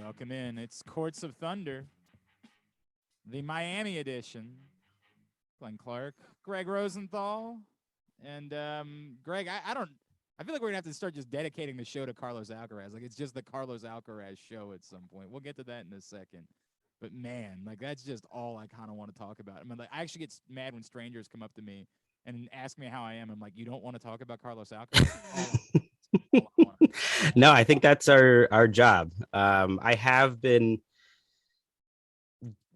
Welcome in. It's Courts of Thunder, the Miami edition. Glenn Clark, Gregg Rosenthal, and Greg. I don't. I feel like we're gonna have to start just dedicating the show to Carlos Alcaraz. Like it's just the Carlos Alcaraz show at some point. We'll get to that in a second. But man, like that's just all I kind of want to talk about. I mean, like I actually get mad when strangers come up to me and ask me how I am. I'm like, you don't want to talk about Carlos Alcaraz? No, I think that's our job. I have been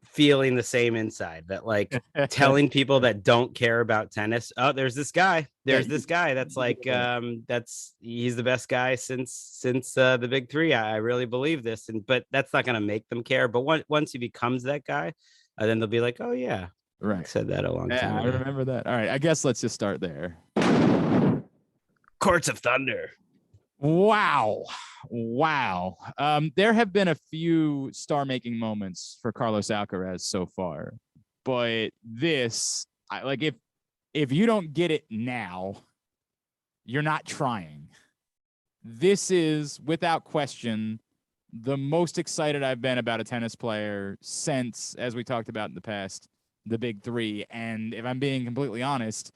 feeling the same inside that like telling people that don't care about tennis, oh, there's this guy that's like he's the best guy since the big three. I really believe this, but that's not going to make them care. But once he becomes that guy, then they'll be like, oh yeah, right, I said that a long time ago. I remember that. All right, I guess let's just start there. Courts of Thunder. Wow. There have been a few star-making moments for Carlos Alcaraz so far, but this, if you don't get it now, you're not trying. This is, without question, the most excited I've been about a tennis player since, as we talked about in the past, the big three. And if I'm being completely honest,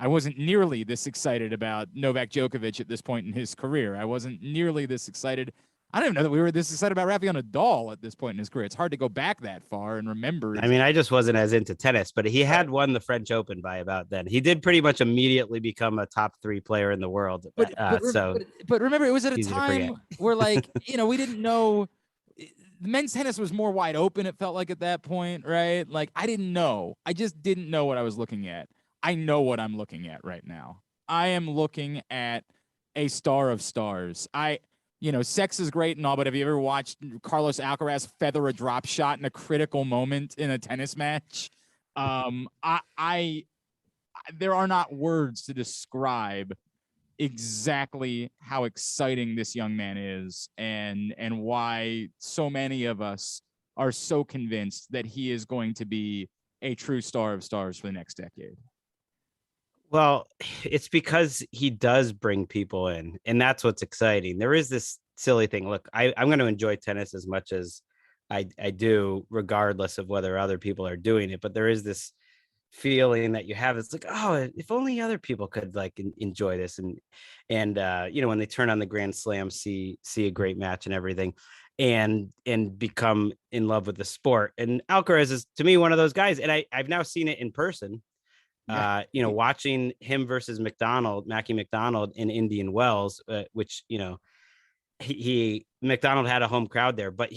I wasn't nearly this excited about Novak Djokovic at this point in his career. I wasn't nearly this excited. I don't even know that we were this excited about Rafael Nadal at this point in his career. It's hard to go back that far and remember. I mean, I just wasn't as into tennis, but he had won the French Open by about then. He did pretty much immediately become a top 3 player in the world. But remember, it was at a time where, like, we didn't know. Men's tennis was more wide open, it felt like at that point, right? Like, I didn't know. I just didn't know what I was looking at. I know what I'm looking at right now. I am looking at a star of stars. Sex is great and all, but have you ever watched Carlos Alcaraz feather a drop shot in a critical moment in a tennis match? There are not words to describe exactly how exciting this young man is and why so many of us are so convinced that he is going to be a true star of stars for the next decade. Well, it's because he does bring people in, and that's what's exciting. There is this silly thing. Look, I'm going to enjoy tennis as much as I do, regardless of whether other people are doing it. But there is this feeling that you have. It's like, oh, if only other people could like enjoy this, and when they turn on the Grand Slam, see a great match and everything, and become in love with the sport. And Alcaraz is, to me, one of those guys, and I've now seen it in person. Watching him versus Mackie McDonald in Indian Wells, which, he McDonald had a home crowd there, but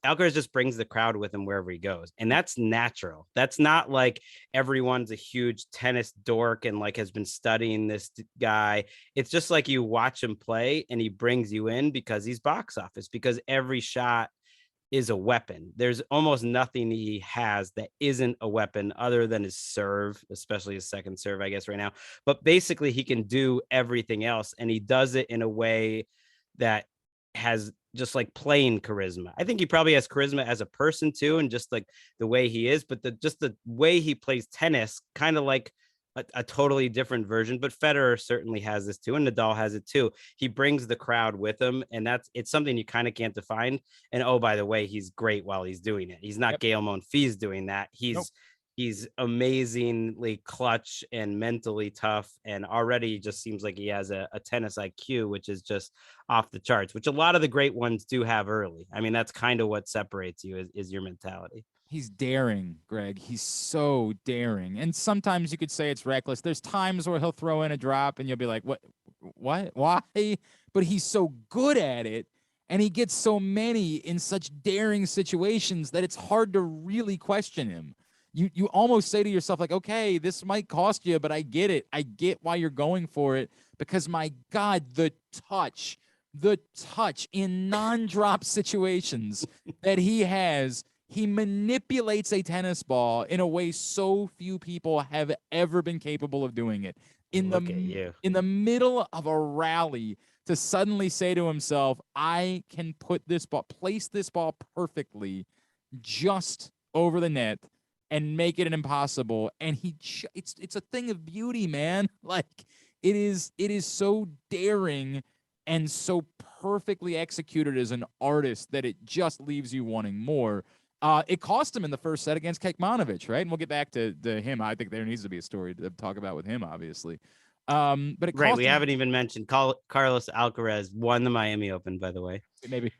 Alcaraz just brings the crowd with him wherever he goes. And that's natural. That's not like everyone's a huge tennis dork and like has been studying this guy. It's just like you watch him play and he brings you in because he's box office, because every shot is a weapon. There's almost nothing he has that isn't a weapon other than his serve, especially his second serve, I guess, right now. But basically he can do everything else, and he does it in a way that has just like plain charisma. I think he probably has charisma as a person too, and just like the way he is, but the way he plays tennis, kind of like a totally different version. But Federer certainly has this too, and Nadal has it too. He brings the crowd with him, and it's something you kind of can't define. And oh, by the way, he's great while he's doing it. He's not Gael Monfils doing that. He's amazingly clutch and mentally tough, and already just seems like he has a tennis IQ, which is just off the charts, which a lot of the great ones do have early. I mean, that's kind of what separates you is your mentality. He's daring, Greg. He's so daring. And sometimes you could say it's reckless. There's times where he'll throw in a drop and you'll be like, what, why? But he's so good at it. And he gets so many in such daring situations that it's hard to really question him. You almost say to yourself, like, okay, this might cost you, but I get it. I get why you're going for it, because my God, the touch in non-drop situations that he has. He manipulates a tennis ball in a way so few people have ever been capable of doing it. In the middle of a rally, to suddenly say to himself, I can place this ball perfectly just over the net and make it an impossible. And it's a thing of beauty, man. Like, It is so daring and so perfectly executed as an artist that it just leaves you wanting more. It cost him in the first set against Kekmanovic, right? And we'll get back to him. I think there needs to be a story to talk about with him, obviously. But it Right. cost We him haven't even mentioned Carlos Alcaraz won the Miami Open, by the way. maybe.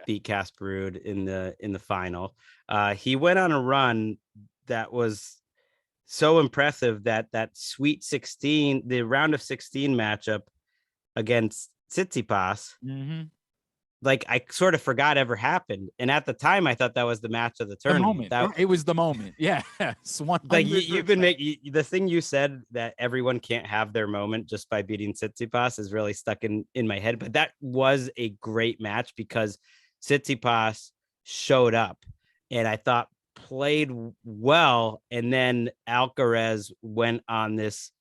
Beat Casper Ruud in the final. He went on a run that was so impressive that Sweet 16, the round of 16 matchup against Tsitsipas, Mm-hmm. like I sort of forgot ever happened. And at the time, I thought that was the match of the The tournament. moment. It was the moment. Yeah. Like you've been 100%. making the thing you said that everyone can't have their moment just by beating Tsitsipas is really stuck in my head. But that was a great match because Tsitsipas showed up and I thought played well. And then Alcaraz went on this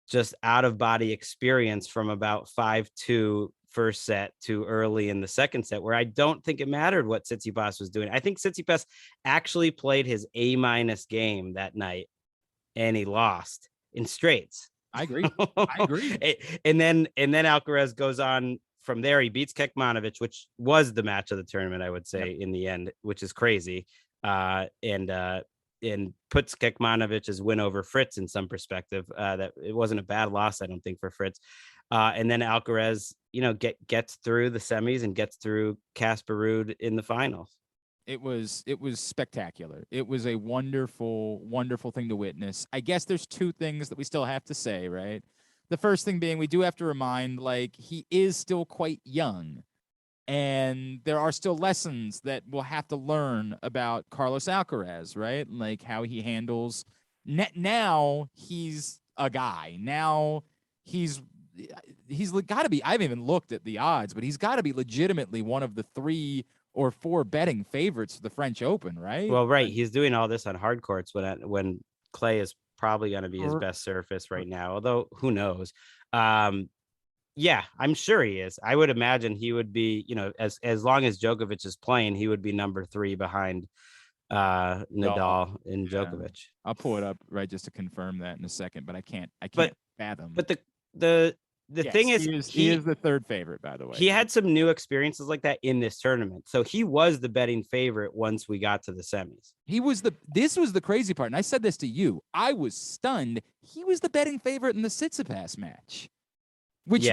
just out of body experience from about 5-2 first set to early in the second set, where I don't think it mattered what Tsitsipas was doing. I think Tsitsipas actually played his A- game that night and he lost in straights. I agree. I agree. and then Alcaraz goes on from there. He beats Kekmanovic, which was the match of the tournament, I would say, in the end, which is crazy. And puts Kekmanovic's win over Fritz in some perspective. That it wasn't a bad loss, I don't think, for Fritz. And then Alcaraz, gets through the semis and gets through Casper Ruud in the finals. It was spectacular. It was a wonderful, wonderful thing to witness. I guess there's two things that we still have to say, right? The first thing being we do have to remind, like, he is still quite young. And there are still lessons that we'll have to learn about Carlos Alcaraz, right? Like how he handles now he's a guy. Now he's got to be, I haven't even looked at the odds, but he's got to be legitimately one of the 3 or 4 betting favorites for the French Open, right? Well, right. He's doing all this on hard courts when clay is probably going to be his best surface right now, although who knows. Yeah, I'm sure he is. I would imagine he would be, as long as Djokovic is playing, he would be number 3 behind Nadal and Djokovic. I'll pull it up right just to confirm that in a second, but I can't But fathom. but the thing is, he is the 3rd favorite, by the way. He had some new experiences like that in this tournament. So he was the betting favorite once we got to the semis. This was the crazy part. And I said this to you. I was stunned. He was the betting favorite in the Tsitsipas match. Which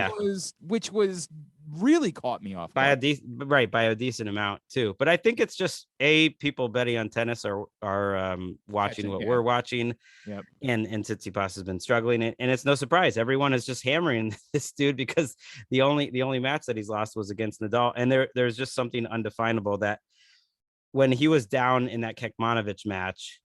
was really caught me off by a decent amount too. But I think it's just people betting on tennis are watching what we're watching. Yep. And Tsitsipas has been struggling, and it's no surprise. Everyone is just hammering this dude because the only match that he's lost was against Nadal, and there's just something undefinable that when he was down in that Kekmanovic match,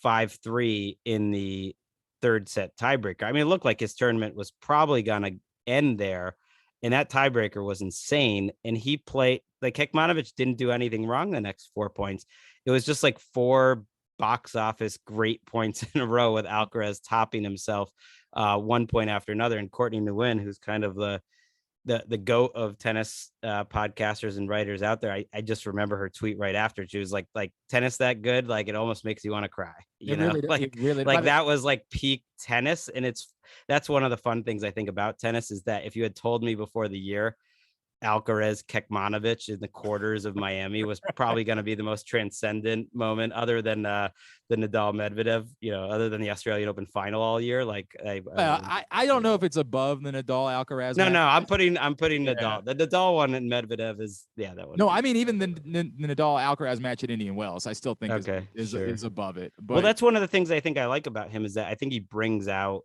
5-3 in the third set tiebreaker. I mean, it looked like his tournament was probably gonna end there, and that tiebreaker was insane. And he played like Kekmanovic didn't do anything wrong the next 4 points. It was just like 4 box office great points in a row with Alcaraz topping himself 1 point after another. And Courtney Nguyen, who's kind of the goat of tennis podcasters and writers out there. I just remember her tweet right after. She was like tennis that good, like it almost makes you want to cry. That was like peak tennis. And that's one of the fun things I think about tennis is that if you had told me before the year Alcaraz Kekmanovic in the quarters of Miami was probably going to be the most transcendent moment other than the Nadal Medvedev, other than the Australian Open final all year. Like I don't know if it's above the Nadal Alcaraz. No, I'm putting Nadal. The Nadal one and Medvedev is that one. No, I mean even the Nadal Alcaraz match at Indian Wells, I still think is above it. But that's one of the things I think I like about him is that I think he brings out,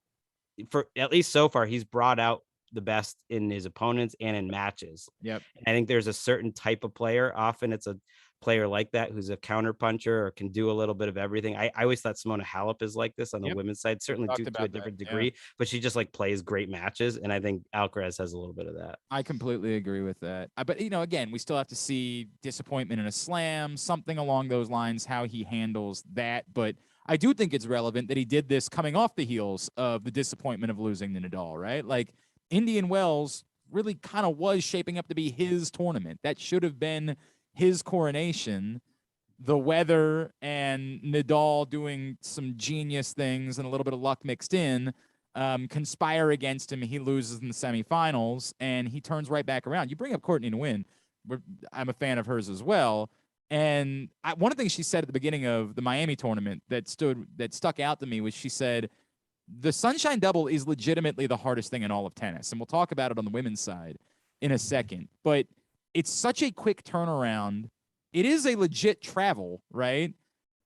for at least so far, he's brought out the best in his opponents and in matches. Yep. I think there's a certain type of player. Often it's a player like that who's a counter puncher or can do a little bit of everything. I always thought Simona Halep is like this on the women's side, certainly to a different degree, but she just like plays great matches. And I think Alcaraz has a little bit of that. I completely agree with that. But again, we still have to see disappointment in a slam, something along those lines, how he handles that. But I do think it's relevant that he did this coming off the heels of the disappointment of losing to Nadal, right? Like Indian Wells really kind of was shaping up to be his tournament. That should have been his coronation. The weather and Nadal doing some genius things and a little bit of luck mixed in conspire against him. He loses in the semifinals, and he turns right back around. You bring up Courtney to win. I'm a fan of hers as well. And one of the things she said at the beginning of the Miami tournament that stuck out to me was she said, the Sunshine Double is legitimately the hardest thing in all of tennis. And we'll talk about it on the women's side in a second. But it's such a quick turnaround. It is a legit travel, right?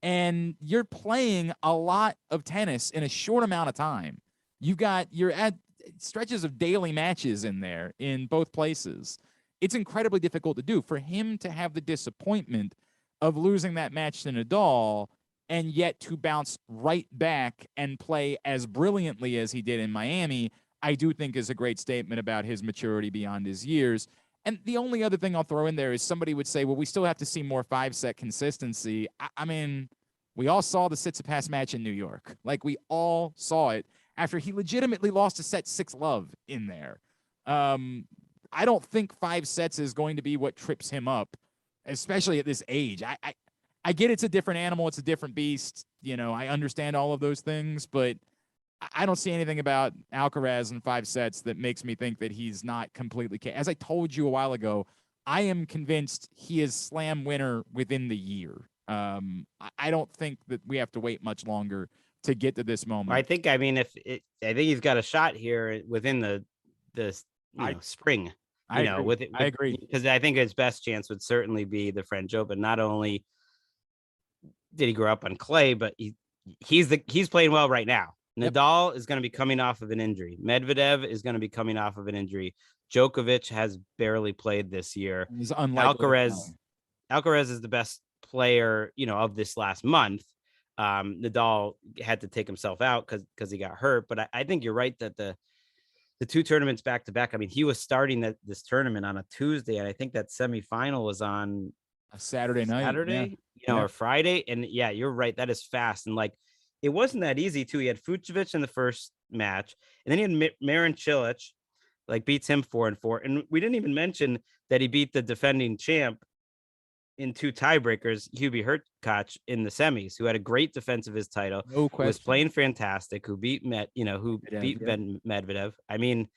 And you're playing a lot of tennis in a short amount of time. You're at stretches of daily matches in there in both places. It's incredibly difficult to do. For him to have the disappointment of losing that match to Nadal and yet to bounce right back and play as brilliantly as he did in Miami, I do think is a great statement about his maturity beyond his years. And the only other thing I'll throw in there is somebody would say, well, we still have to see more 5-set consistency. I mean, we all saw the Tsitsipas match in New York. Like, we all saw it after he legitimately lost a set 6-love in there. I don't think 5 sets is going to be what trips him up, especially at this age. I get it's a different animal. It's a different beast. You know, I understand all of those things, but I don't see anything about Alcaraz in 5 sets that makes me think that he's not completely. As I told you a while ago, I am convinced he is slam winner within the year. I don't think that we have to wait much longer to get to this moment. I think, I mean, I think he's got a shot here within the spring. I agree. Because I think his best chance would certainly be the French Open. Not only did he grow up on clay, but he's playing well right now. Nadal is going to be coming off of an injury. Medvedev is going to be coming off of an injury. Djokovic has barely played this year. He's unlikely. Alcaraz is the best player, of this last month. Nadal had to take himself out because he got hurt. But I think you're right that the 2 tournaments back to back. I mean, he was starting this tournament on a Tuesday, and I think that semifinal was on a Saturday night, or Friday. And yeah, you're right. That is fast. And like, it wasn't that easy too. He had Fucsovics in the first match, and then he had Marin Cilic, like, beats him 4-4. And we didn't even mention that he beat the defending champ in 2 tiebreakers, Hubie Hurkacz, in the semis, who had a great defense of his title, no question, was playing fantastic, who beat Medvedev. I mean,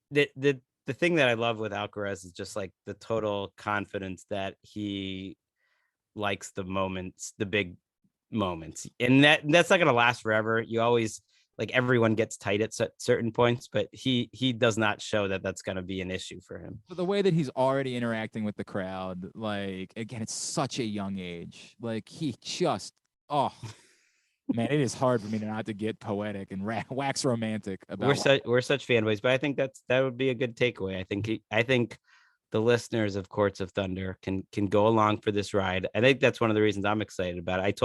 the thing that I love with Alcaraz is just like the total confidence that he likes the moments, the big moments, and that's not going to last forever. You always, like, everyone gets tight at certain points, but he does not show that that's going to be an issue for him. The way that he's already interacting with the crowd, like, again, it's such a young age. Like, he just, man, it is hard for me not to get poetic and wax romantic about. We're such fanboys, but I think that would be a good takeaway. I think the listeners of Courts of Thunder can go along for this ride. I think that's one of the reasons I'm excited about it.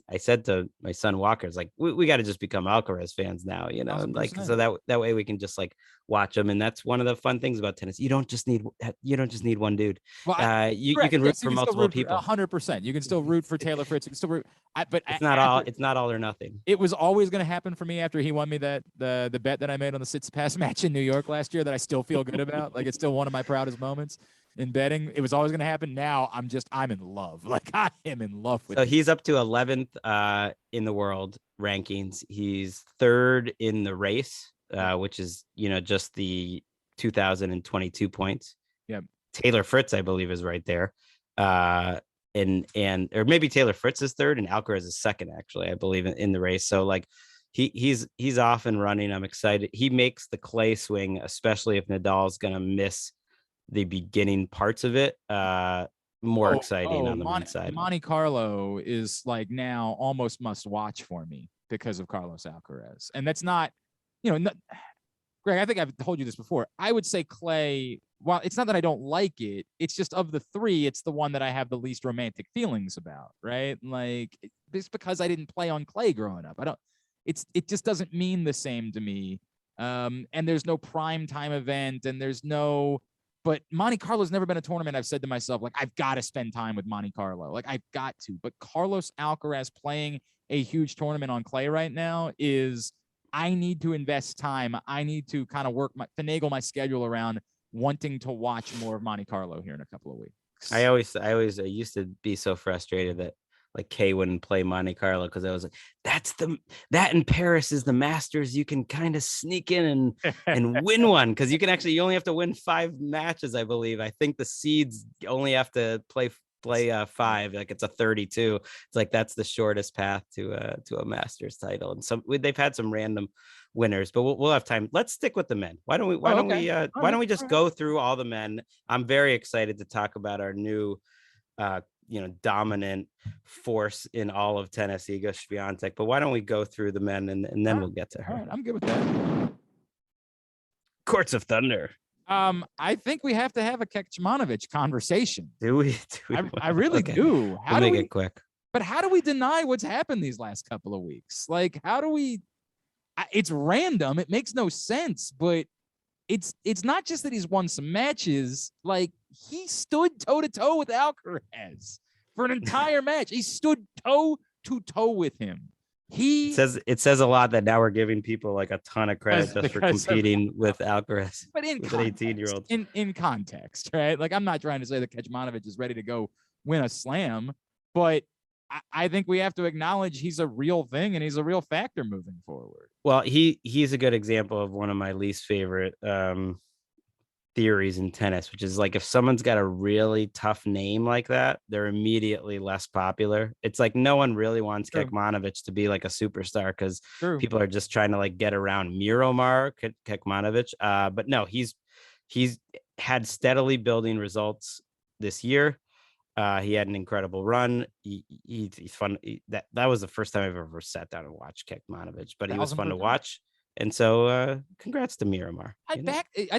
I said to my son Walker, it's like, we got to just become Alcaraz fans now, and like, so that way we can just like watch them. And that's one of the fun things about tennis. You don't just need one dude. Well, you can root for multiple people. 100%. You can still root for Taylor Fritz. You can still root. But it's not all or nothing. It was always going to happen for me after he won me the bet that I made on the Tsitsipas match in New York last year that I still feel good about. Like, it's still one of my proudest moments in betting. It was always going to happen. Now I'm in love. Like, I am in love with. So he's up to 11th in the world rankings. He's 3rd in the race, which is just the 2022 points. Yeah. Taylor Fritz, I believe, is right there. And or maybe Taylor Fritz is 3rd and Alcaraz is 2nd, actually, I believe, in the race. So like, he's off and running. I'm excited. He makes the clay swing, especially if Nadal's gonna miss the beginning parts of it. More exciting on the men's side. Monte Carlo is like now almost must watch for me because of Carlos Alcaraz. And that's not, Greg, I think I've told you this before. I would say clay, while it's not that I don't like it, it's just, of the 3, it's the one that I have the least romantic feelings about, right? Like, it's because I didn't play on clay growing up. It just doesn't mean the same to me. And there's no prime time event, and but Monte Carlo's never been a tournament I've said to myself, like, I've got to spend time with Monte Carlo. Like, I've got to. But Carlos Alcaraz playing a huge tournament on clay right now is, I need to invest time. I need to kind of finagle my schedule around wanting to watch more of Monte Carlo here in a couple of weeks. I used to be so frustrated that like Kay wouldn't play Monte Carlo because I was like, that in Paris is the Masters. You can kind of sneak in and win one because you only have to win 5 matches, I believe. I think the seeds only have to play 5, like it's a 32. It's like that's the shortest path to a Masters title. And they've had some random winners, but we'll have time. Let's stick with the men. Why don't we just go through all the men? I'm very excited to talk about our new dominant force in all of tennis, Iga Swiatek. But why don't we go through the men and then we'll get to her. All right, I'm good with that. Courts of Thunder. I think we have to have a Kecmanovic conversation. Do we? I really do. We'll make it quick. But how do we deny what's happened these last couple of weeks? Like, how do we? It's random. It makes no sense. But it's not just that he's won some matches. Like, he stood toe to toe with Alcaraz for an entire match. He stood toe to toe with him. It says a lot that now we're giving people like a ton of credit just for competing with Alcaraz, but with an 18-year-old. In context, right? Like, I'm not trying to say that Kecmanovic is ready to go win a slam, but I think we have to acknowledge he's a real thing and he's a real factor moving forward. Well, he's a good example of one of my least favorite theories in tennis, which is like if someone's got a really tough name like that, they're immediately less popular. It's like no one really wants Kecmanovic to be like a superstar because people are just trying to like get around Miroslav Kecmanovic. But no, he's had steadily building results this year. He had an incredible run. He's fun. That was the first time I've ever sat down and watched Kecmanovic, but he was fun to watch. And so congrats to Miramar. I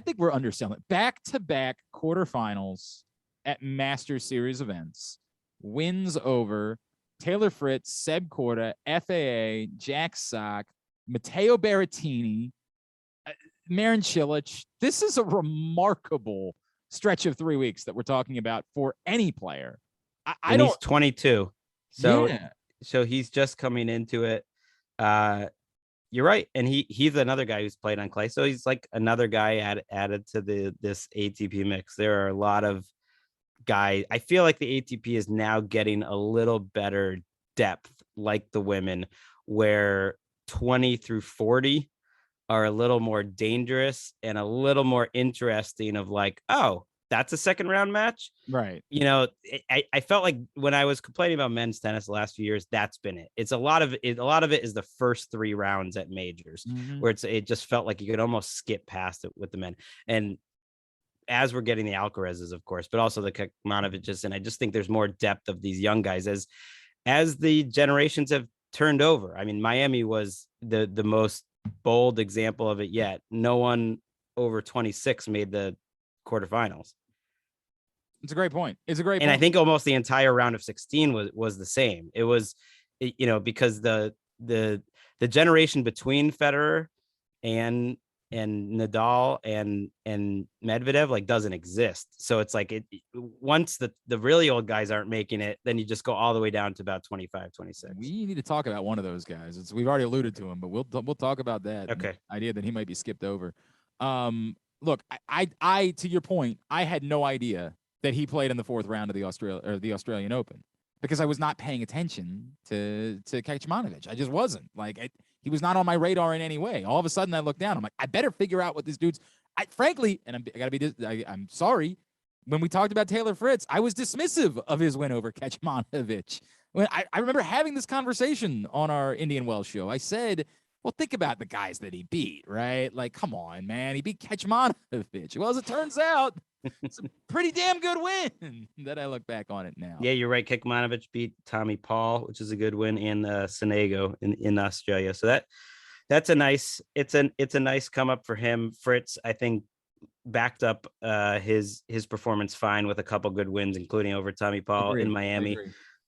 think we're underselling it. Back-to-back quarterfinals at Master Series events. Wins over Taylor Fritz, Seb Korda, FAA, Jack Sock, Matteo Berrettini, Marin Cilic. This is a remarkable stretch of 3 weeks that we're talking about for any player. He's 22. So he's just coming into it. You're right. And he's another guy who's played on clay. So he's like another guy added to this ATP mix. There are a lot of guys. I feel like the ATP is now getting a little better depth, like the women, where 20 through 40 are a little more dangerous and a little more interesting of like, oh, that's a second round match. Right. I felt like when I was complaining about men's tennis the last few years, that's been it. It's a lot of it is the first 3 rounds at majors where it just felt like you could almost skip past it with the men. And as we're getting the Alcarazes, of course, but also the Kecmanovics, and I just think there's more depth of these young guys as the generations have turned over. I mean, Miami was the most bold example of it yet. No one over 26 made the quarterfinals. It's a great point. And I think almost the entire round of 16 was the same. It was, because the generation between Federer and Nadal and Medvedev like doesn't exist. So it's like once the really old guys aren't making it, then you just go all the way down to about 25, 26. We need to talk about one of those guys. We've already alluded to him, but we'll talk about that. Okay. Idea that he might be skipped over. Look, I to your point, I had no idea that he played in the 4th round of the Australian Open because I was not paying attention to Kecmanovic. I just wasn't. Like, he was not on my radar in any way. All of a sudden, I look down. I'm like, I better figure out what this dude's. Frankly, and I'm sorry. When we talked about Taylor Fritz, I was dismissive of his win over Kecmanovic. When I remember having this conversation on our Indian Wells show, I said, well, think about the guys that he beat, right? Like, come on, man. He beat Kecmanovic. Well, as it turns out, it's a pretty damn good win that I look back on it now. Yeah, you're right. Kecmanovic beat Tommy Paul, which is a good win, and Sonego in Australia. So that's a nice come up for him. Fritz, I think, backed up his performance fine with a couple good wins, including over Tommy Paul in Miami.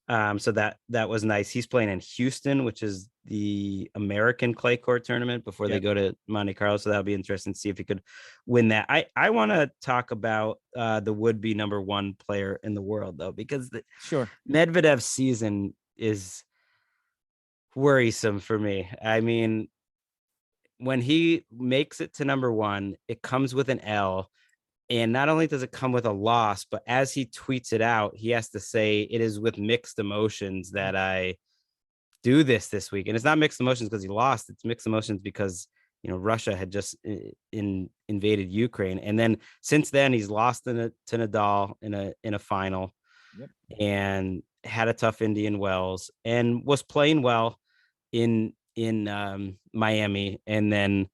So that was nice. He's playing in Houston, which is the American clay court tournament before they go to Monte Carlo. So that'll be interesting to see if he could win that. I want to talk about the would-be number 1 player in the world, though, because Medvedev's season is worrisome for me. I mean, when he makes it to number 1, it comes with an L. And not only does it come with a loss, but as he tweets it out, he has to say, "It is with mixed emotions that I do this week." And it's not mixed emotions because he lost. It's mixed emotions because, Russia had just invaded Ukraine. And then since then, he's lost to Nadal in a final, Yep. and had a tough Indian Wells, and was playing well in Miami, and then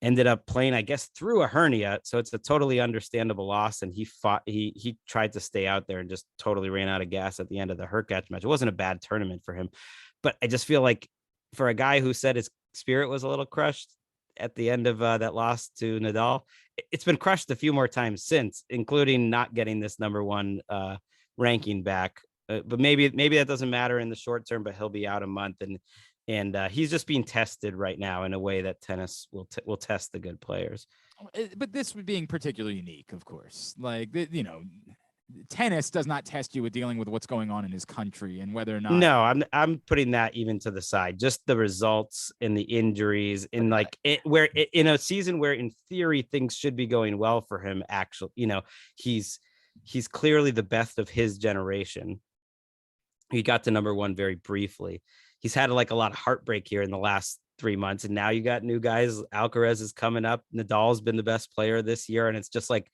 ended up playing, I guess, through a hernia. So it's a totally understandable loss. And he tried to stay out there and just totally ran out of gas at the end of the Hurkacz match. It wasn't a bad tournament for him, but I just feel like for a guy who said his spirit was a little crushed at the end of that loss to Nadal, it's been crushed a few more times since, including not getting this number one ranking back. But maybe that doesn't matter in the short term, but he'll be out a month, and he's just being tested right now in a way that tennis will test the good players. But this being particularly unique, of course. Like, tennis does not test you with dealing with what's going on in his country and whether or not. No, I'm putting that even to the side. Just the results and the injuries, in like in a season where in theory things should be going well for him. Actually, he's clearly the best of his generation. He got to number one very briefly. He's had like a lot of heartbreak here in the last 3 months, and now you got new guys. Alcaraz is coming up. Nadal's been the best player this year, and it's just like,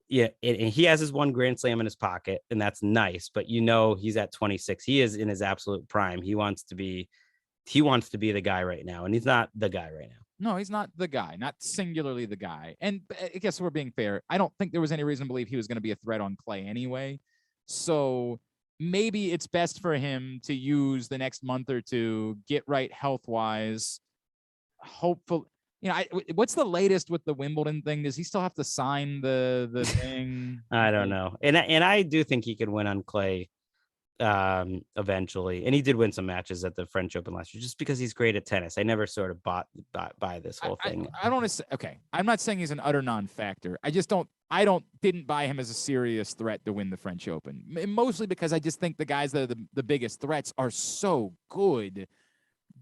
yeah, and he has his one Grand Slam in his pocket, and that's nice. But he's at 26. He is in his absolute prime. He wants to be the guy right now, and he's not the guy right now. No, he's not the guy, not singularly the guy. And I guess we're being fair. I don't think there was any reason to believe he was going to be a threat on clay anyway. So maybe it's best for him to use the next month or two, get right health wise. Hopefully, what's the latest with the Wimbledon thing? Does he still have to sign the thing? I don't know, and I do think he can win on clay eventually, and he did win some matches at the French Open last year just because he's great at tennis. I never sort of bought by this whole thing. I don't want to say, okay, I'm not saying he's an utter non-factor. I just didn't buy him as a serious threat to win the French Open, mostly because I just think the guys that are the biggest threats are so good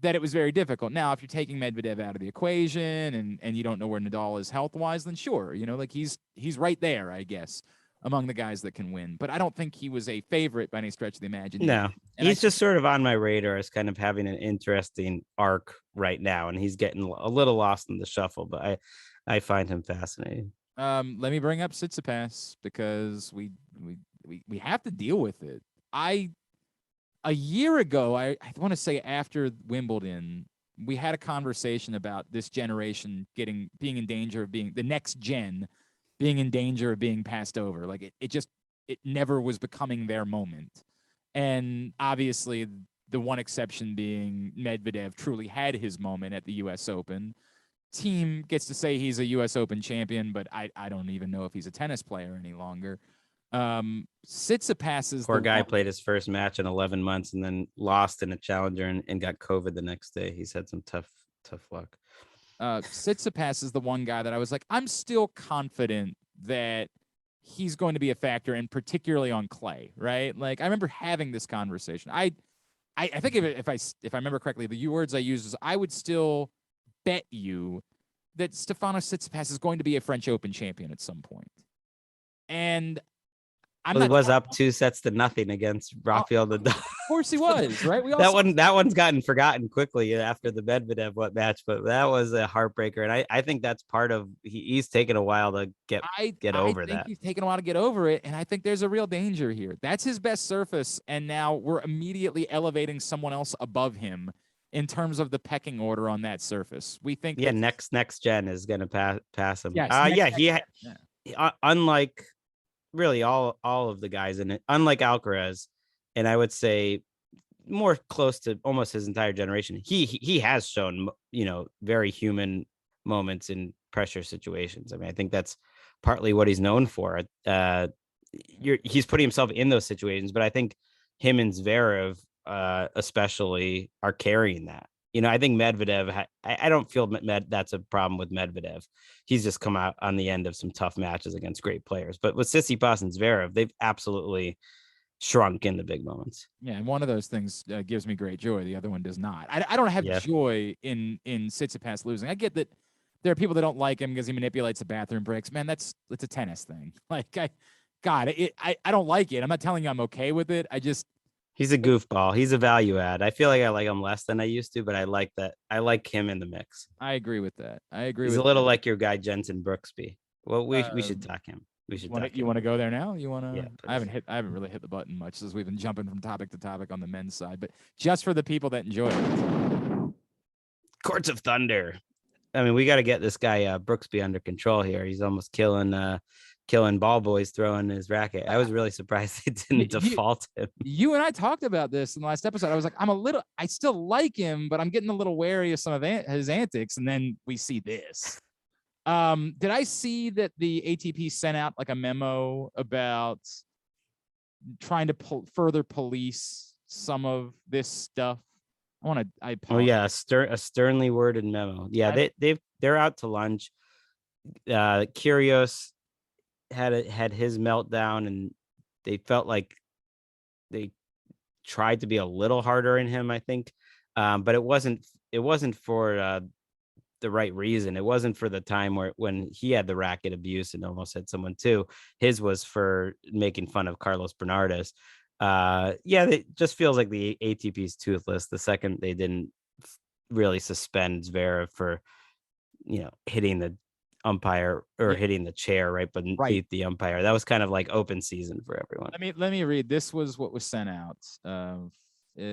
that it was very difficult. Now, if you're taking Medvedev out of the equation and you don't know where Nadal is health-wise, then sure, like he's right there, I guess, among the guys that can win. But I don't think he was a favorite by any stretch of the imagination. No, he's just sort of on my radar as kind of having an interesting arc right now, and he's getting a little lost in the shuffle, but I find him fascinating. Let me bring up Tsitsipas because we have to deal with it. A year ago, I want to say after Wimbledon, we had a conversation about this generation being in danger of being the next gen being in danger of being passed over. Like it never was becoming their moment. And obviously the one exception being Medvedev truly had his moment at the US Open. Team gets to say he's a US Open champion, but I don't even know if he's a tennis player any longer. Tsitsipas is poor guy played his first match in 11 months and then lost in a challenger and got COVID the next day. He's had some tough luck. Tsitsipas is the one guy that I was like, I'm still confident that he's going to be a factor, and particularly on clay, right? Like I remember having this conversation. I think if I remember correctly, the words I used is I would still bet you that Stefanos Tsitsipas is going to be a French Open champion at some point. And he was up 2-0 against Rafael Nadal. Of course he was, right? That one's gotten forgotten quickly after the Medvedev match, but that was a heartbreaker, and I think that's part of he's taken a while to get over that. He's taken a while to get over it, and I think there's a real danger here. That's his best surface, and now we're immediately elevating someone else above him in terms of the pecking order on that surface. We think, next gen is going to pass him. Yes, unlike really all of the guys in it, unlike Alcaraz, and I would say more close to almost his entire generation, he has shown very human moments in pressure situations. I mean, I think that's partly what he's known for. He's putting himself in those situations, but I think him and Zverev especially are carrying that. I think Medvedev, I don't feel that's a problem with Medvedev. He's just come out on the end of some tough matches against great players. But with Tsitsipas and Zverev, they've absolutely shrunk in the big moments. Yeah, and one of those things gives me great joy. The other one does not. I don't have joy in Tsitsipas losing. I get that there are people that don't like him because he manipulates the bathroom breaks. Man, it's a tennis thing. Like I don't like it. I'm not telling you I'm okay with it. He's a goofball. He's a value add. I feel like I like him less than I used to, but I like that. I like him in the mix. I agree with that. I agree He's with a little that. like your guy Jensen Brooksby. Well, we should Um, talk him. We should want talk to you him. want to go there now? You want Yeah, to? please. I haven't really hit the button much as we've been jumping from topic to topic on the men's side, but just for the people that enjoy it. Courts of Thunder. I mean, we got to get this guy Brooksby under control here. He's almost killing ball boys throwing his racket. I was really surprised they didn't default him. You and I talked about this in the last episode. I was like, I still like him, but I'm getting a little wary of some of his antics. And then we see this. Did I see that the ATP sent out like a memo about trying to further police some of this stuff? Oh yeah, a sternly worded memo. Yeah, they're out to lunch. Kyrgios had his meltdown, and they felt like they tried to be a little harder in him, I think, but it wasn't for the right reason. It wasn't for the time when he had the racket abuse and almost had someone too. His was for making fun of Carlos Bernardes. Yeah, it just feels like the ATP's toothless the second they didn't really suspend Zverev for hitting the umpire or hitting the chair right beneath the umpire. That was kind of like open season for everyone. Let me read. This was what was sent out.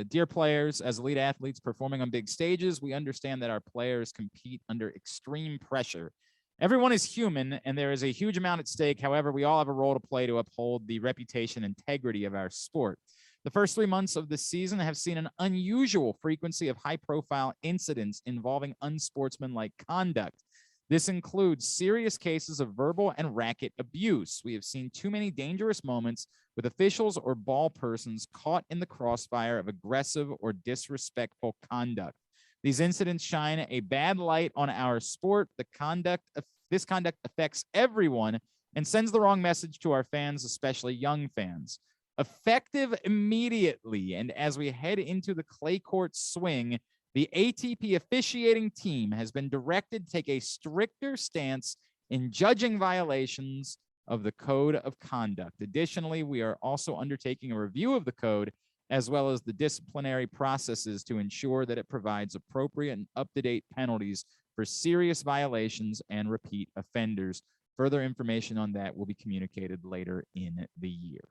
Dear players, as elite athletes performing on big stages, we understand that our players compete under extreme pressure. Everyone is human, and there is a huge amount at stake. However, we all have a role to play to uphold the reputation and integrity of our sport. The first 3 months of the season have seen an unusual frequency of high-profile incidents involving unsportsmanlike conduct. This includes serious cases of verbal and racket abuse. We have seen too many dangerous moments with officials or ball persons caught in the crossfire of aggressive or disrespectful conduct. These incidents shine a bad light on our sport. This conduct affects everyone and sends the wrong message to our fans, especially young fans. Effective immediately, and as we head into the clay court swing, the ATP officiating team has been directed to take a stricter stance in judging violations of the code of conduct. Additionally, we are also undertaking a review of the code as well as the disciplinary processes to ensure that it provides appropriate and up-to-date penalties for serious violations and repeat offenders. Further information on that will be communicated later in the year.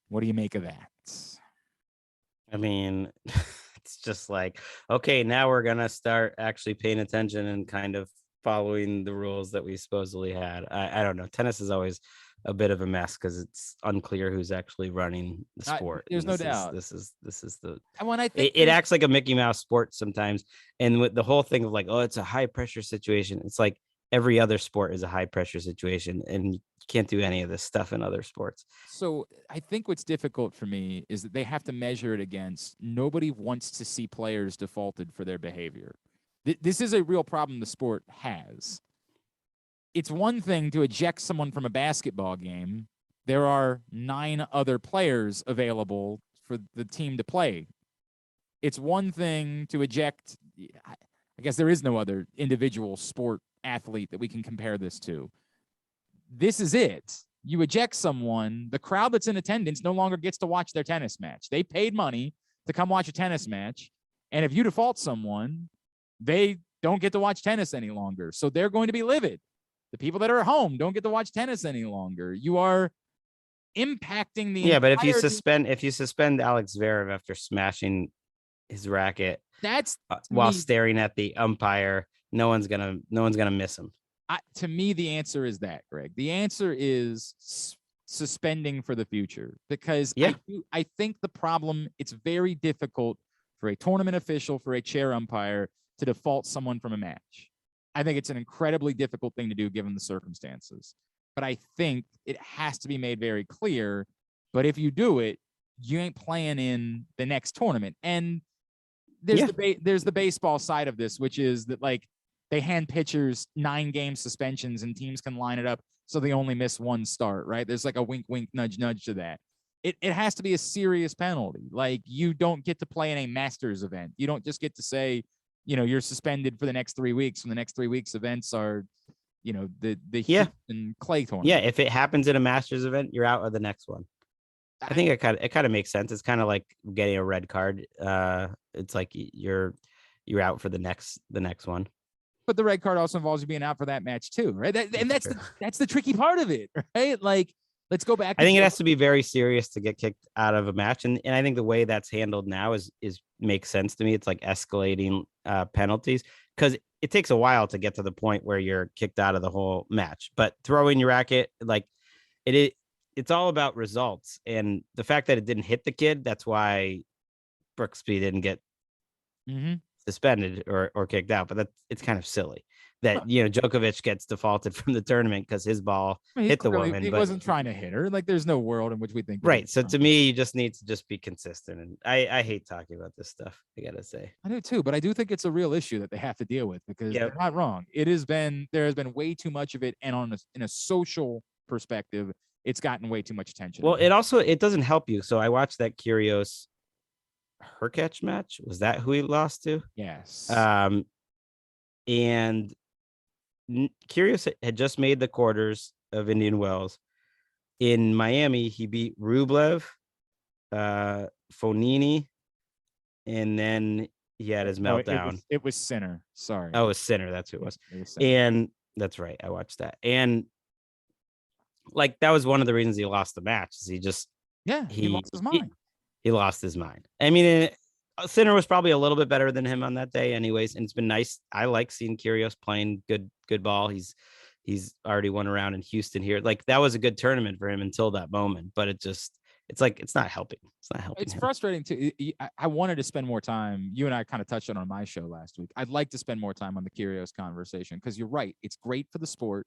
What do you make of that? I mean, it's just like, okay, now we're going to start actually paying attention and kind of following the rules that we supposedly had. I don't know. Tennis is always a bit of a mess because it's unclear who's actually running the sport. There's no doubt. This is the when I think it acts like a Mickey Mouse sport sometimes. And with the whole thing of like, oh, it's a high pressure situation. It's like every other sport is a high pressure situation, and you can't do any of this stuff in other sports. So I think what's difficult for me is that they have to measure it against nobody wants to see players defaulted for their behavior. This is a real problem the sport has. It's one thing to eject someone from a basketball game. There are 9 other players available for the team to play. It's one thing to eject. I guess there is no other individual sport athlete that we can compare this to. This is it. You eject someone, the crowd that's in attendance no longer gets to watch their tennis match. They paid money to come watch a tennis match. And if you default someone, they don't get to watch tennis any longer. So they're going to be livid. The people that are at home don't get to watch tennis any longer. You are impacting the but if you suspend Alex Zverev after smashing his racket, that's while staring at the umpire, no one's gonna miss him. To me, the answer is that, Greg. The answer is suspending for the future, because I think the problem, it's very difficult for a tournament official, for a chair umpire to default someone from a match. I think it's an incredibly difficult thing to do given the circumstances. But I think it has to be made very clear. But if you do it, you ain't playing in the next tournament. And there's the baseball side of this, which is that like they hand pitchers 9-game suspensions and teams can line it up so they only miss one start, right? There's like a wink, wink, nudge, nudge to that. It has to be a serious penalty. Like, you don't get to play in a Masters event. You don't just get to say, you're suspended for the next 3 weeks. And the next 3 weeks events are, the Yeah. Houston clay Yeah, tournament. if it happens in a Masters event, you're out of the next one. I think it kind of makes sense. It's kind of like getting a red card. It's like you're out for the next one. But the red card also involves you being out for that match too, right? That's the tricky part of it, right? Like, let's go back. I think it has to be very serious to get kicked out of a match, and I think the way that's handled now is makes sense to me. It's like escalating penalties, because it takes a while to get to the point where you're kicked out of the whole match. But throwing your racket, like it's all about results, and the fact that it didn't hit the kid, that's why Brooksby didn't get suspended or kicked out. But it's kind of silly that Djokovic gets defaulted from the tournament because his ball hit the woman. He wasn't trying to hit her. Like, there's no world in which we think. Right. So to me, you just need to just be consistent. And I hate talking about this stuff, I gotta say. I do too, but I do think it's a real issue that they have to deal with, because they're not wrong. There has been way too much of it, and in a social perspective, it's gotten way too much attention. Well, it doesn't help you. So I watched that Kyrgios Hurkacz match. Was that who he lost to? Yes. And Kyrgios had just made the quarters of Indian Wells. In Miami, he beat Rublev, Fonini, and then he had his meltdown. It was Sinner. Sorry. Oh, it was Sinner. That's who it was. And that's right. I watched that. And like, that was one of the reasons he lost the match. Is he lost his mind. He lost his mind. I mean, Sinner was probably a little bit better than him on that day anyways. And it's been nice. I like seeing Kyrgios playing good ball. He's already won around in Houston here. Like, that was a good tournament for him until that moment. But it's like, it's not helping. It's not helping. It's frustrating too. I wanted to spend more time. You and I kind of touched on my show last week. I'd like to spend more time on the Kyrgios conversation, because you're right. It's great for the sport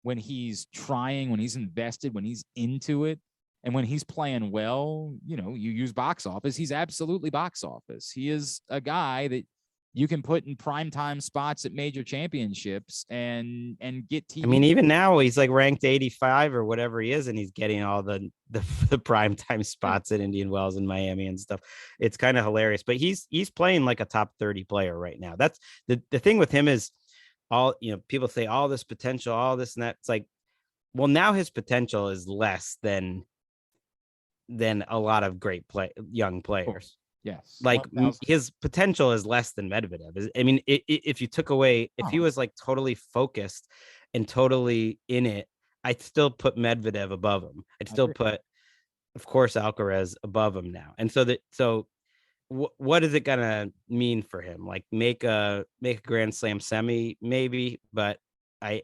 when he's trying, when he's invested, when he's into it. And when he's playing well, you use box office. He's absolutely box office. He is a guy that you can put in primetime spots at major championships and get TV. I mean, even now he's like ranked 85 or whatever he is, and he's getting all the primetime spots at Indian Wells and Miami and stuff. It's kind of hilarious. But he's playing like a top 30 player right now. That's the thing with him is people say all this potential, all this and that. It's like, well, now his potential is less than a lot of great young players. Yes. Like, his potential is less than Medvedev. I mean, if you took away, if he was like totally focused and totally in it, I'd still put Medvedev above him. I'd still put, of course, Alcaraz above him now. And so what is it gonna mean for him? Like, make a Grand Slam semi, maybe, but I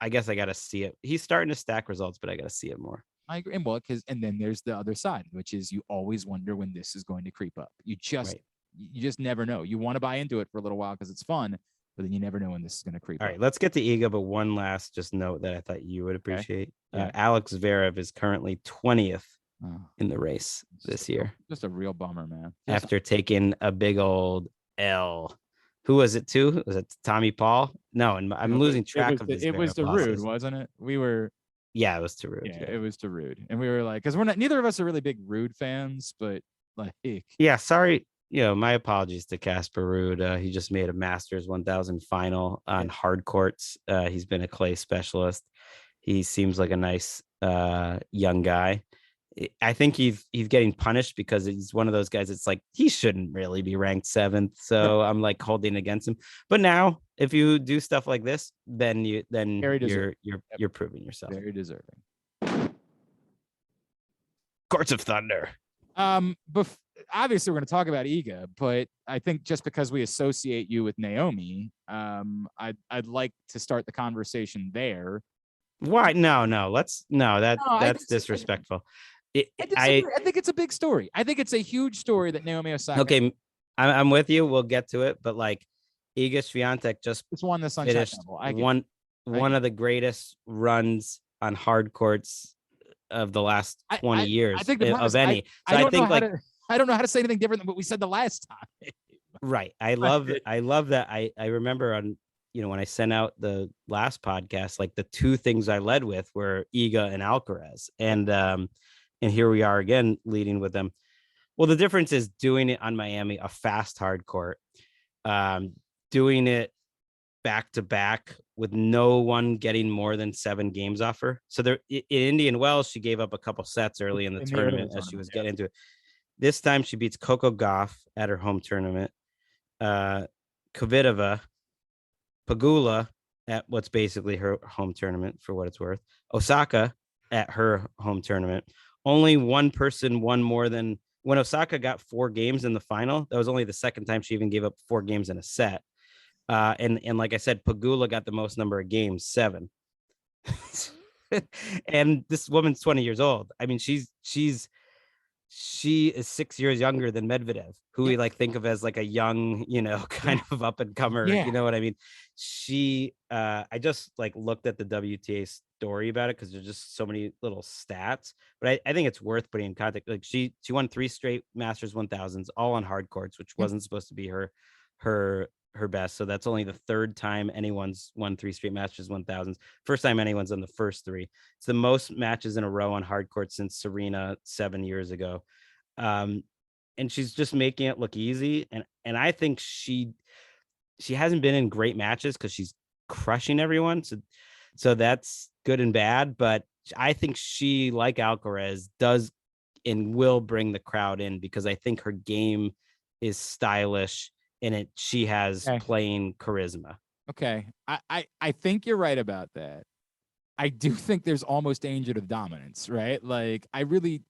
guess I gotta see it. He's starting to stack results, but I gotta see it more. I agree. And then there's the other side, which is you always wonder when this is going to creep up. You just never know. You want to buy into it for a little while because it's fun, but then you never know when this is going to creep up. All right, let's get to Iga, but one last just note that I thought you would appreciate. Okay. Yeah. Alex Zverev is currently 20th in the race this year. Just a real bummer, man. After taking a big old L. Who was it to? Was it Tommy Paul? No, and I'm losing track of this. It was the Rude, wasn't it? Yeah, it was to Rude. Yeah, it was to Rude. And we were like, because neither of us are really big Rude fans, but like, yeah, sorry. My apologies to Casper Ruud. He just made a Masters 1000 final on hard courts. He's been a clay specialist. He seems like a nice young guy. I think he's getting punished because he's one of those guys. It's like, he shouldn't really be ranked 7th. So I'm like holding against him. But now, if you do stuff like this, then you're proving yourself. Very deserving. Courts of Thunder. Obviously, we're going to talk about Iga, but I think just because we associate you with Naomi, I'd like to start the conversation there. Why? No. That's disrespectful. I think it's a big story. I think it's a huge story that Naomi Osaka. Okay, I'm with you. We'll get to it, but like, Iga Swiatek just won the Sunshine Double. One of the greatest runs on hard courts of the last 20 years. I think of any. I don't know how to say anything different than what we said the last time. Right. I love that. I remember on when I sent out the last podcast, like the two things I led with were Iga and Alcaraz, and here we are again leading with them. Well, the difference is doing it on Miami, a fast hard court. doing it back to back with no one getting more than 7 games off her. So there in Indian Wells, she gave up a couple sets early in the tournament as she was getting into it. This time she beats Coco Gauff at her home tournament, Kvitova, Pagula at what's basically her home tournament for what it's worth, Osaka at her home tournament. Only one person won more than when Osaka got 4 games in the final. That was only the second time she even gave up 4 games in a set. And like I said, Pagula got the most number of games, 7. And this woman's 20 years old. I mean, she is 6 years younger than Medvedev, who we like think of as like a young, kind of up and comer. Yeah. You know what I mean? I just like looked at the WTA story about it because there's just so many little stats, but I think it's worth putting in context. Like she won 3 straight Masters 1000s, all on hard courts, which wasn't supposed to be her best. So that's only the 3rd time anyone's won 3 straight Masters 1000s. First time anyone's on the first 3. It's the most matches in a row on hard court since Serena 7 years ago. And she's just making it look easy. And I think she hasn't been in great matches because she's crushing everyone. So that's good and bad. But I think she, like Alcaraz, does and will bring the crowd in because I think her game is stylish and she has playing charisma. Okay. I think you're right about that. I do think there's almost danger to dominance, right? Like I really,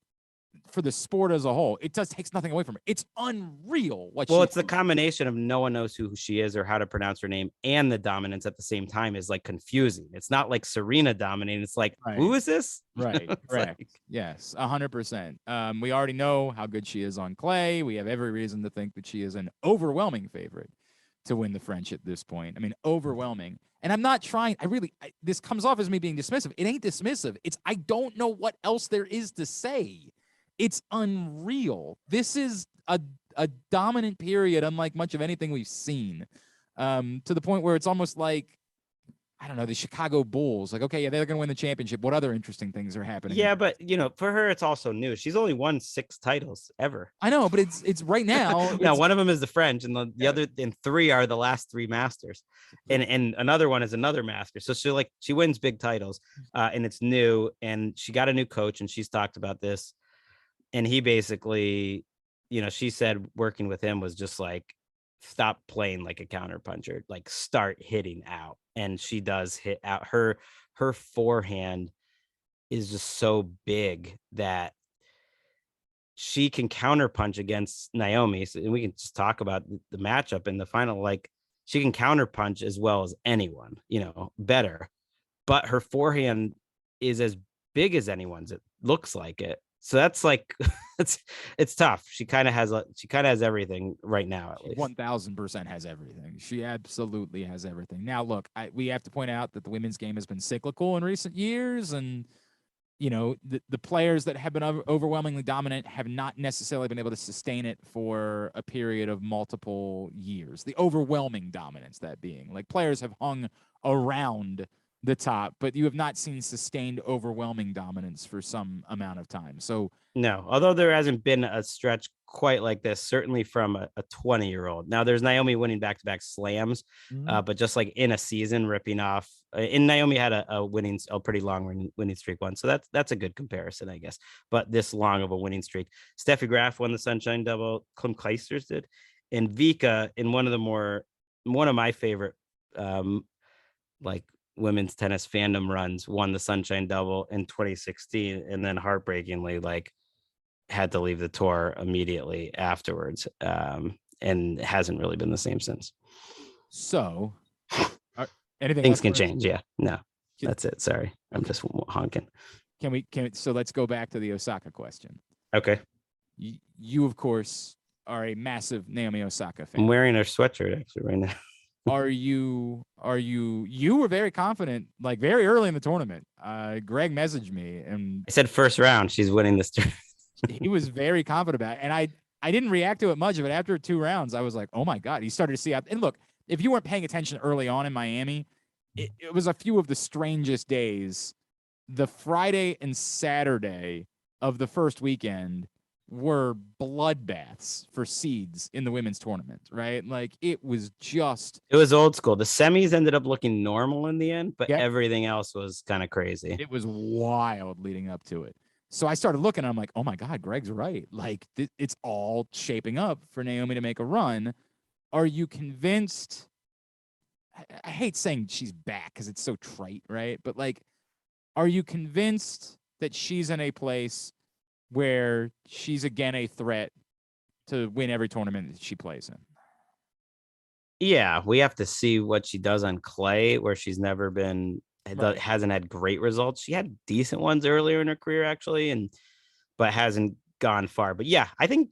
for the sport as a whole, it takes nothing away from it. It's unreal what it's the combination of no one knows who she is or how to pronounce her name, and the dominance at the same time is like confusing. It's not like Serena dominating. It's like, who is this? Right. Correct. Like, yes, 100%. We already know how good she is on clay. We have every reason to think that she is an overwhelming favorite to win the French at this point. I mean, overwhelming. And I'm not trying. This comes off as me being dismissive. It ain't dismissive. It's I don't know what else there is to say. It's unreal. This is a dominant period, unlike much of anything we've seen, to the point where it's almost like, I don't know, the Chicago Bulls. Like, okay, yeah, they're going to win the championship. What other interesting things are happening? Yeah, but for her, it's also new. She's only won 6 titles ever. I know, but it's right now. Now, one of them is the French, and the other, and 3 are the last 3 Masters, and another one is another Master. So she wins big titles, and it's new, and she got a new coach, and she's talked about this, and he basically, she said working with him was just like, stop playing like a counterpuncher, like start hitting out. And she does hit out. Her forehand is just so big that she can counterpunch against Naomi. So, and we can just talk about the matchup in the final. Like she can counterpunch as well as anyone, better. But her forehand is as big as anyone's. It looks like it. So that's like, it's tough. She kind of has everything right now. At least 1000% has everything. She absolutely has everything. Now, look, we have to point out that the women's game has been cyclical in recent years, and the players that have been overwhelmingly dominant have not necessarily been able to sustain it for a period of multiple years. The overwhelming dominance, that being, like, players have hung around the top, but you have not seen sustained overwhelming dominance for some amount of time. So no, although there hasn't been a stretch quite like this, certainly from a 20-year-old. Now there's Naomi winning back-to-back slams, but just like in a season ripping off, and Naomi had a pretty long winning streak one. So that's a good comparison, I guess. But this long of a winning streak. Steffi Graf won the Sunshine Double, Klim Kleisters did, and Vika in one of my favorite like women's tennis fandom runs, won the Sunshine Double in 2016, and then heartbreakingly like had to leave the tour immediately afterwards, and hasn't really been the same since. So things can change. Yeah, no, that's it. Sorry, I'm just honking. So let's go back to the Osaka question. Okay. You of course are a massive Naomi Osaka fan. I'm wearing her sweatshirt actually right now. You were very confident, like very early in the tournament. Gregg messaged me and I said first round, she's winning this tournament. He was very confident about it. And I didn't react to it much, but after 2 rounds, I was like, oh my God, he started to see out. And look, if you weren't paying attention early on in Miami, it was a few of the strangest days. The Friday and Saturday of the first weekend, were bloodbaths for seeds in the women's tournament, right? Like it was just It was old school. The semis ended up looking normal in the end, but yep, everything else was kind of crazy. it was wild leading up to it. So I started looking, and I'm like, oh my God, Gregg's right. Like it's all shaping up for Naomi to make a run. Are you convinced? I hate saying she's back because it's so trite, right? But like, are you convinced that she's in a place where she's again a threat to win every tournament that she plays in? Yeah, we have to see what she does on clay, where she's never been Right. hasn't had great results. She had decent ones earlier in her career, actually, and but hasn't gone far. But yeah, I think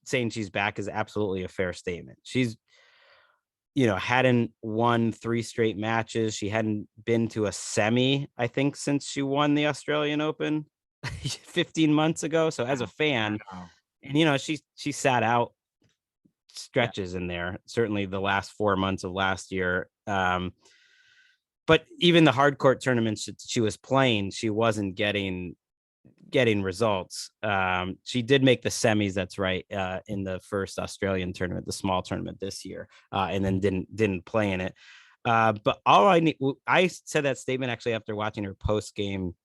saying she's back is absolutely a fair statement. She's hadn't won 3 straight matches. She hadn't been to a semi, I think, since she won the Australian Open 15 months ago. So as a fan, Wow. and she sat out Yeah. stretches in there, certainly the last 4 months of last year. But even the hard court tournaments that she was playing, she wasn't getting results. She did make the semis, that's right, in the first Australian tournament, the small tournament this year, and then didn't play in it. But all I said that statement actually after watching her post game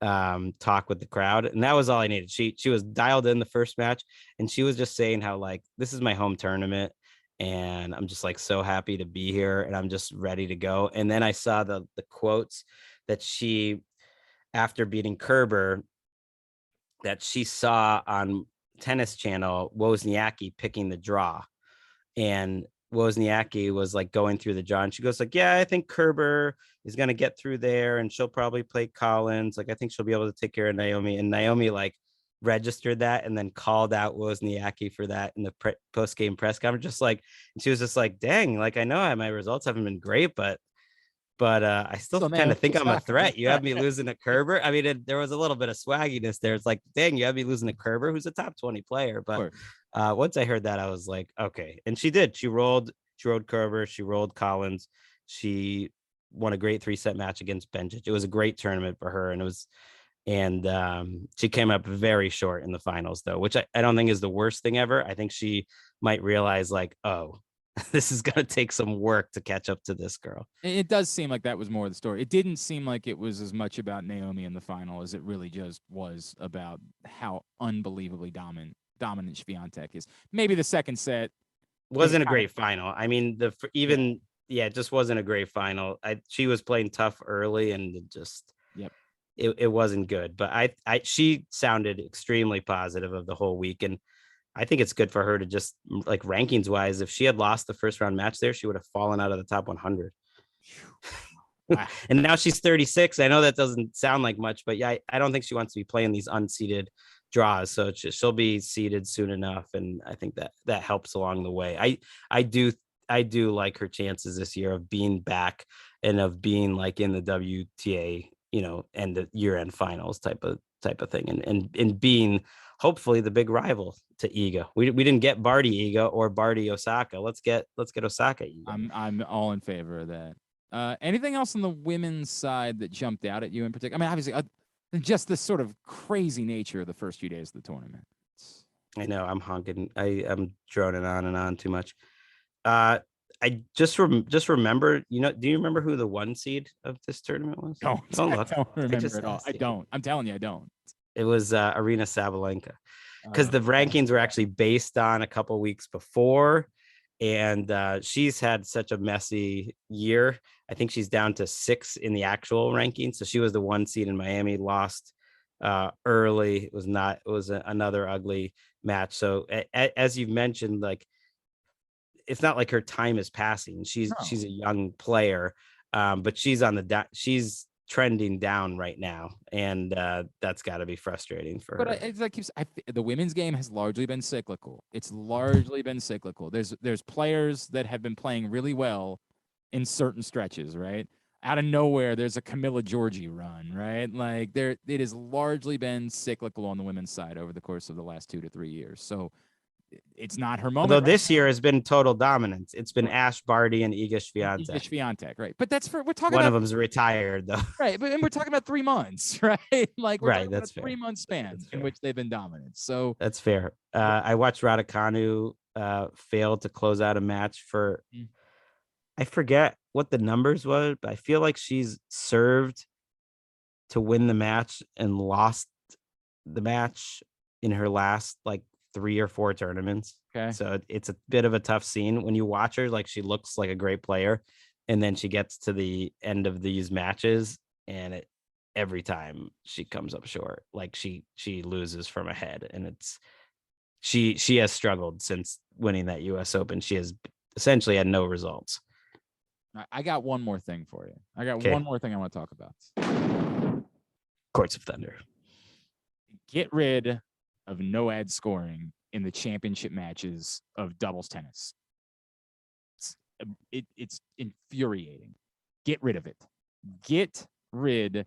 talk with the crowd, and that was all I needed. She was dialed in the first match, and she was just saying how like this is my home tournament, and I'm just like so happy to be here, and I'm just ready to go. And then I saw the quotes that she after beating Kerber that she saw on Tennis Channel Wozniacki picking the draw, and Wozniacki was like going through the draw, and she goes like, "Yeah, I think Kerber is gonna get through there, and she'll probably play Collins. Like, I think she'll be able to take care of Naomi." And Naomi like registered that and then called out Wozniacki for that in the post game press conference, just like, and she was just like, "Dang, like I know my results haven't been great, but I still So kind Naomi of think I'm a Osaka. threat. You have me losing to Kerber." I mean, there was a little bit of swagginess there. It's like, dang, you have me losing to Kerber, who's a top 20 player. But once I heard that, I was like, okay. And she did. She rolled Kerber. She rolled Collins. She won a great 3-set match against Benjic. It was a great tournament for her, and she came up very short in the finals, though, which I don't think is the worst thing ever. I think she might realize like, oh, this is going to take some work to catch up to this girl. It does seem like that was more of the story. It didn't seem like it was as much about Naomi in the final as it really just was about how unbelievably dominant Swiatek is. Maybe the second set Wasn't a great final. I mean, it just wasn't a great final. She was playing tough early, and yep. it wasn't good. But she sounded extremely positive of the whole week, and I think it's good for her to just like rankings wise. If she had lost the first round match there, she would have fallen out of the top 100. Wow. And now she's 36. I know that doesn't sound like much, but yeah, I don't think she wants to be playing these unseeded draws. So she'll be seeded soon enough, and I think that helps along the way. I do like her chances this year of being back and of being like in the WTA, and the year-end finals type of thing, and being hopefully the big rival to Iga. We didn't get Barty Iga or Barty Osaka. Let's get Osaka Iga. I'm all in favor of that. Anything else on the women's side that jumped out at you in particular? I mean, obviously, just the sort of crazy nature of the first few days of the tournament. I know I'm honking. I'm droning on and on too much. I just remember. Do you remember who the 1 seed of this tournament was? Don't Don't I look. don't remember at all. Asked I you. don't. I'm telling you, I don't. It was Arena Sabalenka, because the rankings were actually based on a couple weeks before, and she's had such a messy year. I think she's down to 6 in the actual ranking. So she was the 1 seed in Miami, lost early. It was another ugly match. So as you've mentioned, like it's not like her time is passing. She's a young player, but she's she's trending down right now, and that's got to be frustrating for her. But it's like the women's game has largely been cyclical. It's largely been cyclical. There's players that have been playing really well in certain stretches, right? Out of nowhere, there's a Camilla Giorgi run, right? Like it has largely been cyclical on the women's side over the course of the last 2 to 3 years. So it's not her moment. Although Right this now. year has been total dominance. It's been Ash Barty and Iga Iga Swiatek. Swiatek, right? But that's we're talking One of about them's retired though. right, but and we're talking about 3 months, right? Like we're Right, talking about that's a fair. 3 month span That's in fair. which they've been dominant. So That's fair. I watched Raducanu fail to close out a match for, I forget what the numbers was, but I feel like she's served to win the match and lost the match in her last like 3 or 4 tournaments. okay, So it's a bit of a tough scene when you watch her. Like she looks like a great player, and then she gets to the end of these matches, and every time she comes up short. Like she loses from ahead, and she has struggled since winning that U.S. Open. She has essentially had no results. I got one more thing for you. I got Okay. one more thing I want to talk about. Courts of Thunder. Get rid of no ad scoring in the championship matches of doubles tennis. It's infuriating. Get rid of it. Get rid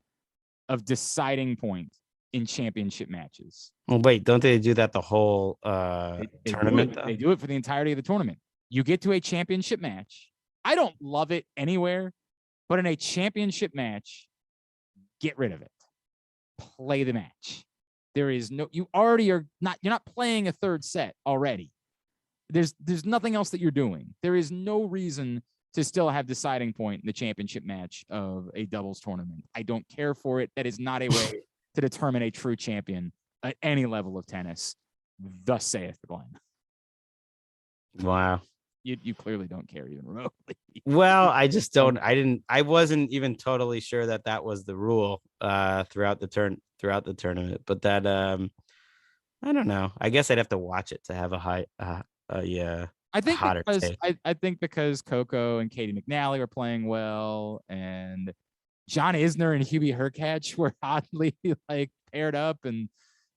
of deciding point in championship matches. Well, wait, don't they do that the whole They tournament? do it. They do it for the entirety of the tournament. You get to a championship match. I don't love it anywhere, but in a championship match, get rid of it. Play the match. There is no, you already are not, you're not playing a third set already. There's nothing else that you're doing. There is no reason to still have deciding point in the championship match of a doubles tournament. I don't care for it. That is not a way to determine a true champion at any level of tennis. Thus saith Glenn. Wow. You clearly don't care even remotely. Well, I just don't. I wasn't even totally sure that that was the rule throughout the tournament. But that I don't know. I guess I'd have to watch it to have a I think hotter because take. I think because Coco and Katie McNally were playing well, and John Isner and Hubie Hurkacz were oddly like paired up, and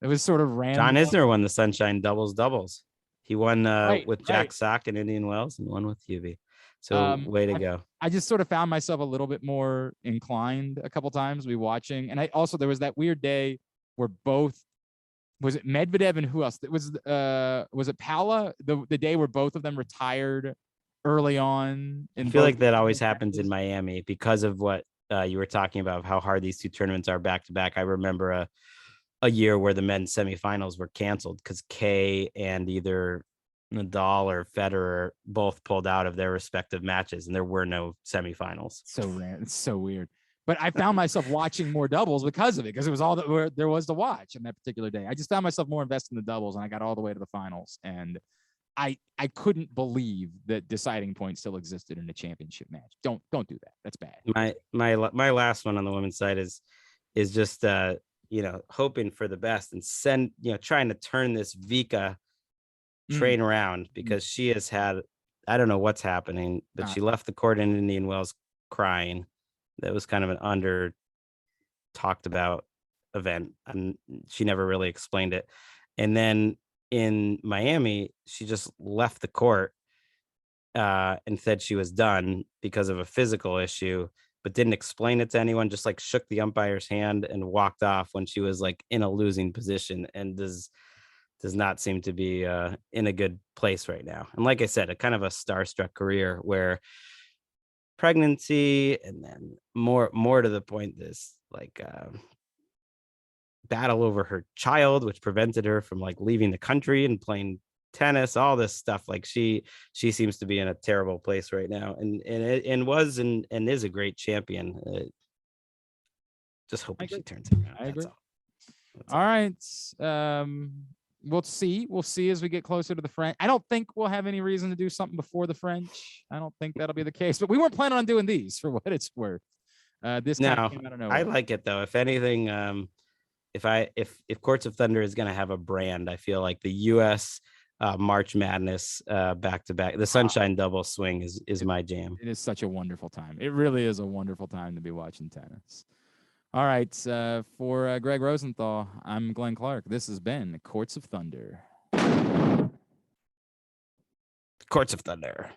it was sort of John random. Isner won the Sunshine doubles. He won with Jack Right. Sock in Indian Wells and won with Hubie. So Um, way to I, go. I just sort of found myself a little bit more inclined a couple times to be watching, and I also there was that weird day where both was it Medvedev and who else? It was it Paula the day where both of them retired early on in I feel both like that always happens in matches? Miami because of what you were talking about, how hard these two tournaments are back to back. I remember a year where the men's semifinals were canceled because Kay and either Nadal or Federer both pulled out of their respective matches, and there were no semifinals. So random. It's so weird. But I found myself watching more doubles because of it, because it was all that there was to watch on that particular day. I just found myself more invested in the doubles, and I got all the way to the finals. And I couldn't believe that deciding point still existed in a championship match. Don't do that. That's bad. My last one on the women's side is just hoping for the best and trying to turn this Vika train around, because she has had, I don't know what's happening, but she left the court in Indian Wells crying. That was kind of an under talked about event, and she never really explained it. And then in Miami, she just left the court and said she was done because of a physical issue, but didn't explain it to anyone, just like shook the umpire's hand and walked off when she was like in a losing position, and does not seem to be in a good place right now. And like I said, a kind of a starstruck career where pregnancy and then more to the point, this like battle over her child, which prevented her from like leaving the country and playing tennis, all this stuff. Like she seems to be in a terrible place right now, and was and is a great champion. Just hoping she turns it around. I agree. That's all right. We'll see as we get closer to the French. I don't think we'll have any reason to do something before the French. I don't think that'll be the case, but we weren't planning on doing these for what it's worth. This kind of came out of nowhere. I like it though. If anything, if Courts of Thunder is going to have a brand, I feel like the U.S. March Madness back to back, the Sunshine double swing is my jam. It is such a wonderful time. It really is a wonderful time to be watching tennis. All right, for Gregg Rosenthal, I'm Glenn Clark. This has been Courts of Thunder. Courts of Thunder.